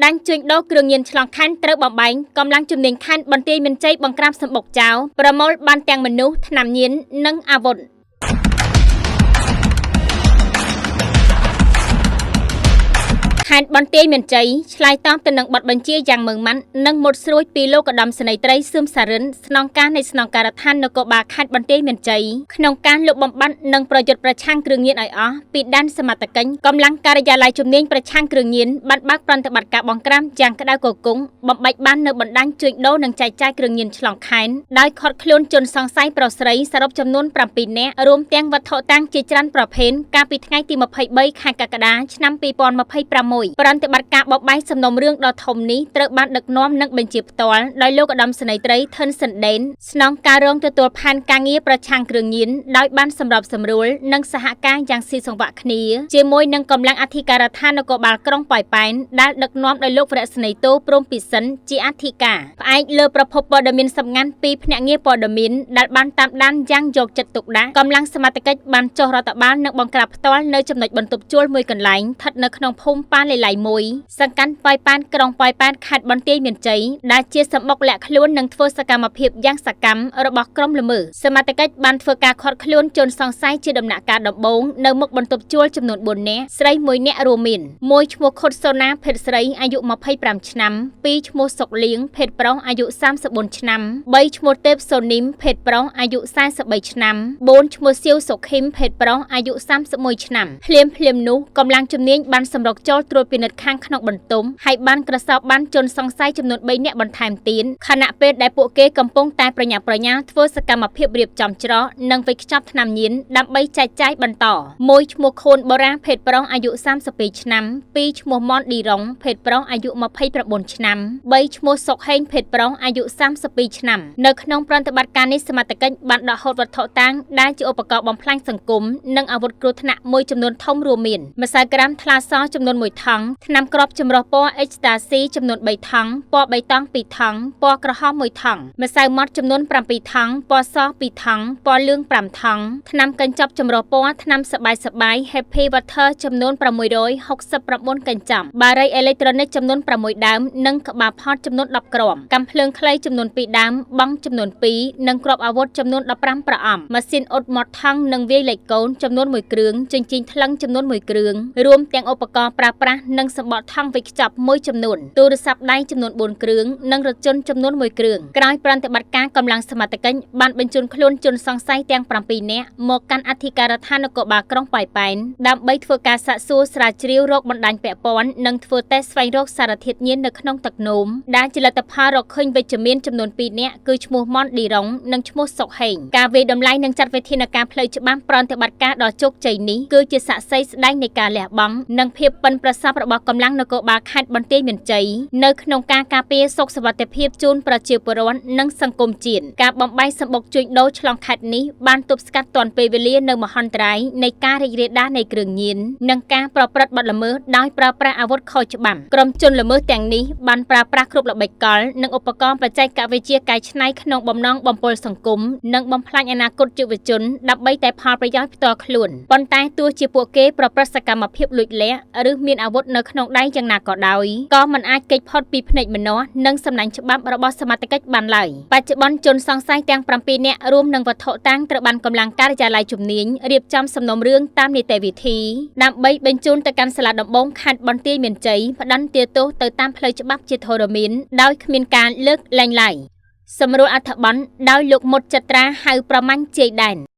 ដាញ់ជួញដូរគ្រឿងញៀនឆ្លងខណ្ឌត្រូវបំបែងកម្លាំងជំនាញខណ្ឌបន្ទាយមានជ័យបង្ក្រាបសម្បុកចោលប្រមូលបានទាំងមនុស្សថ្នាំញៀននិងអាវុធខេត្តបន្ទាយមានជ័យឆ្លើយតបទៅនឹងបទបញ្ជាយ៉ាងម៉ឺងម៉ាត់និងមុតស្រួយពីលោកឧត្តមសេនីយ៍ត្រីសឿមសារិនស្នងការនៃស្នងការដ្ឋាននគរបាលខេត្តបន្ទាយមានជ័យក្នុងការលុបបំបាត់និងប្រយុទ្ធប្រឆាំងគ្រឿងញៀនឲ្យអស់ពីដែនសមត្ថកិច្ចកម្លាំងការិយាល័យជំនាញប្រឆាំងគ្រឿងញៀនបានបើកប្រតិបត្តិការបង្ក្រាបយ៉ាងក្តៅគគុំបំបែកបាននៅបណ្ដាញជួញដូរនិងចែកចាយគ្រឿងញៀនឆ្លងខេត្តដោយឃាត់ខ្លួនជនសង្ស័យប្រុសស្រីសរុបចំនួន7នាក់រួមទាំងវត្ថុតាំងជាច្រើនប្រភេទកាលពីថ្ងៃទី23ខែកក្កដាឆ្នាំ2026ប្រតិបត្តិការបបាយសំណុំរឿងដ៏ធំនេះត្រូវបានដឹកនាំនិងបញ្ជាផ្ទាល់ដោយលោកឧត្តមសេនីយ៍ត្រីថិនសិនដេនស្នងការរងទទួលផែនការងារប្រឆាំងគ្រឿងញៀនដោយបានសម្របសម្រួលនិងសហការយ៉ាងស៊ីសង្វាក់គ្នាជាមួយនឹងកម្លាំងអធិការដ្ឋាននគរបាលក្រុងប៉ោយប៉ែនដែលដឹកនាំដោយលោកវរៈសេនីយ៍តូព្រំពិសិនជាអធិការផ្អែកលើប្រភពព័ត៌មានសម្ងាត់ពីភ្នាក់ងារព័ត៌មានដែលបានតាមដានយ៉ាងយកចិត្តទុកដាក់កម្លាំងសមត្ថកិច្ចបានចុះរដ្ឋបាលនិងបង្ក្រាបផ្ទាល់នៅចំណុចបន្ទប់ជួលមួយកន្លែងស្ថិតនៅក្នុងភូមិប៉ាឡេឡៃ1សង្កាត់ប៉ោយប៉ែនក្រុងប៉ោយប៉ែនខេត្តបន្ទាយមានជ័យដែលជាសម្បុកលាក់ខ្លួននិងធ្វើសកម្មភាពយ៉ាងសកម្មរបស់ក្រុមល្មើសសមត្ថកិច្ចបានធ្វើការឃាត់ខ្លួនជនសង្ស័យជាដំណាក់កាលដំបូងនៅមុខបន្ទប់ជួលចំនួន4នាក់ស្រី1នាក់រួមមាន1ឈ្មោះខុតសូណាភេទស្រីអាយុ25ឆ្នាំ2ឈ្មោះសុកលៀងភេទប្រុសអាយុ34ឆ្នាំ3ឈ្មោះទេពសូនីមភេទប្រុសអាយុ43ឆ្នាំ4ឈ្មោះសៀវសុខីមភេទប្រុសអាយុ31ឆ្នាំភ្លាមនោះកម្លាំងជំនាញបានសម្រុកចូលត្រួតពិនិត្យខាងក្នុងបន្ទប់ហើយបានក្រសោបបានជនសង្ស័យចំនួន3នាក់បន្ថែមទៀតខណៈពេលដែលពួកគេកំពុងតែប្រញាប់ប្រញាល់ធ្វើសកម្មភាពរៀបចំច្រកនិងវេចខ្ចប់ថ្នាំញៀនដើម្បីចែកចាយបន្ត1ឈ្មោះខូនបូរ៉ាភេទប្រុសអាយុ32ឆ្នាំ2ឈ្មោះម៉នឌីរ៉ុងភេទប្រុសអាយុ29ឆ្នាំ3ឈ្មោះសុកហេងភេទប្រុសអាយុ32ឆ្នាំនៅក្នុងប្រតិបត្តិការនេះសមត្ថកិច្ចបានដកហូតវត្ថុតាងដែលជាឧបករណ៍បំផ្លាញសង្គមនិងអាវុធគ្រោះថ្នាក់មួយចំនួនធំរួមមានម្សៅក្រាមថ្លាសចំនួន1ថង់ថ្នាំគ្រាប់ចម្រុះពណ៌ Ecstasy ចំនួន3ថង់ពណ៌បៃតង2ថង់ពណ៌ក្រហម1ថង់ម្សៅម៉ត់ចំនួន7ថង់ពណ៌ស2ថង់ពណ៌លឿង5ថង់ថ្នាំកញ្ចប់ចម្រុះពណ៌ថ្នាំសបាយ Happy Water ចំនួន669កញ្ចប់បារីអេឡិចត្រូនិកចំនួន6ដើមនិងក្បាលផតចំនួន10គ្រាប់កាំភ្លើងខ្លីចំនួន2ដើមបង់ចំនួន2និងគ្រាប់អាវុធចំនួន15ប្រអប់ម៉ាស៊ីនអ៊ុតម៉ត់ថង់និងវាយលេខកូនចំនួន1គ្រឿងចិញ្ចៀនថ្លឹងចំនួន1គ្រឿងរួមទាំងឧបករណ៍ប្រើប្រាស់និងសម្បកថង់វេចខ្ចប់មួយចំនួនទូរស័ព្ទដៃចំនួន4គ្រឿងនិងរថយន្តចំនួន1គ្រឿងក្រោយប្រតិបត្តិការកម្លាំងសមត្ថកិច្ចបានបញ្ជូនខ្លួនជនសង្ស័យទាំង7នាក់មកកាន់អធិការដ្ឋាននគរបាលក្រុងប៉ោយប៉ែនដើម្បីធ្វើការសាកសួរស្រាវជ្រាវរោគបណ្ដាញពាក់ព័ន្ធនិងធ្វើតេស្តស្វែងរកសារធាតុញៀននៅក្នុងទឹកនោមដែលជាលទ្ធផលរកឃើញវិជ្ជមានចំនួន2នាក់គឺឈ្មោះម៉នឌីរ៉ុងនិងឈ្មោះសុកហេងការវាយតម្លៃនិងចាត់វិធានការផ្លូវច្បាប់ប្រតិបត្តិការដ៏ជោគជ័យនេះគឺជាសាក្សីស្ដែងនៃការលះបង់និងភាពប៉ិនប្រសប់របស់កម្លាំងនគរបាលខេត្តបន្ទាយមានជ័យនៅក្នុងការការពារសុខសុវត្ថិភាពជូនប្រជាពលរដ្ឋនិងសង្គមជាតិការបំបែកសម្បុកជួញដូរឆ្លងខេត្តនេះបានទប់ស្កាត់ទាន់ពេលវេលានៅមហន្តរាយនៃការរីករាលដាលនៃគ្រឿងញៀននិងការប្រព្រឹត្តបទល្មើសដោយប្រើប្រាស់អាវុធខុសច្បាប់ក្រុមជនល្មើសទាំងនេះបានប្រើប្រាស់គ្រប់ល្បិចកលនិងឧបករណ៍បច្ចេកវិទ្យាកែច្នៃក្នុងបំណងបំពុលសង្គមនិងបំផ្លាញអនាគតយុវជនដើម្បីតែផលប្រយោជន៍ផ្ទាល់ខ្លួនប៉ុន្តែទោះជាពួកគេប្រព្រឹត្តសកម្មភាពលួចលាក់ឬមានអាវុធនៅក្នុងដៃយ៉ាងណាក៏ដោយក៏មិនអាចគេចផុតពីភ្នែកម្នាស់និងសំណាញ់ច្បាប់របស់សមត្ថកិច្ចបានឡើយបច្ចុប្បន្នជនសង្ស័យទាំង7នាក់រួមនឹងវត្ថុតាំងត្រូវបានកម្លាំងការិយាល័យជំនាញរៀបចំសំណុំរឿងតាមនីតិវិធីដើម្បីបញ្ជូនទៅកាន់សាលាដំបងខេត្តបន្ទាយមានជ័យផ្តន្ទាទោសទៅតាមផ្លូវច្បាប់ជាធរមានដោយគ្មានការលើកលែងឡើយសម្រួលអត្ថបទដោយលោកមុតចត្រាហៅប្រមាញ់ជាយដែន